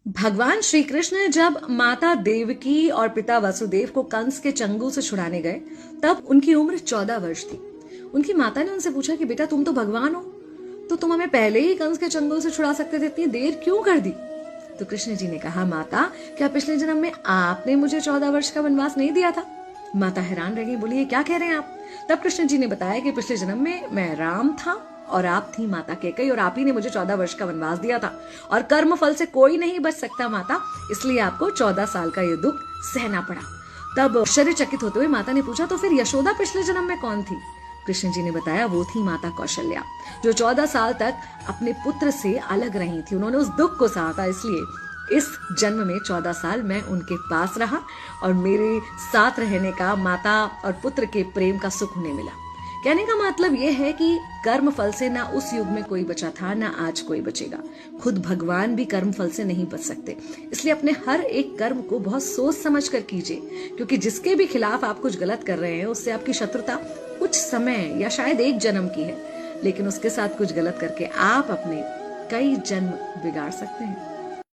भगवान श्री कृष्ण जब माता देवकी और पिता वसुदेव को कंस के चंगुल से छुड़ाने गए, तब उनकी उम्र 14 वर्ष थी। उनकी माता ने उनसे पूछा कि बेटा, तुम तो भगवान हो, तो तुम हमें पहले ही कंस के चंगुल से छुड़ा सकते थे, इतनी देर क्यों कर दी? तो कृष्ण जी ने कहा, माता, क्या पिछले जन्म में आपने मुझे 14 वर्ष का वनवास नहीं दिया था? माता हैरान रह गई, बोली, ये क्या कह रहे हैं आप? तब कृष्ण जी ने बताया कि पिछले जन्म में मैं राम था और आप थी माता कैकेयी, और आप ही ने मुझे 14 वर्ष का वनवास दिया था, और कर्म फल से कोई नहीं बच सकता माता, इसलिए आपको 14 साल का ये दुख सहना पड़ा। तब आश्चर्यचकित होते हुए माता ने पूछा, तो फिर यशोदा पिछले जन्म में कौन थी? कृष्ण जी ने बताया, वो थी माता कौशल्या, जो 14 साल तक अपने पुत्र से अलग रही थी। उन्होंने उस दुख को सहा था, इसलिए इस जन्म में 14 साल मैं उनके पास रहा और मेरे साथ रहने का, माता और पुत्र के प्रेम का सुख उन्हें मिला। कहने का मतलब यह है कि कर्म फल से ना उस युग में कोई बचा था, ना आज कोई बचेगा। खुद भगवान भी कर्म फल से नहीं बच सकते, इसलिए अपने हर एक कर्म को बहुत सोच समझ कर कीजिए, क्योंकि जिसके भी खिलाफ आप कुछ गलत कर रहे हैं, उससे आपकी शत्रुता कुछ समय या शायद एक जन्म की है, लेकिन उसके साथ कुछ गलत करके आप अपने कई जन्म बिगाड़ सकते हैं।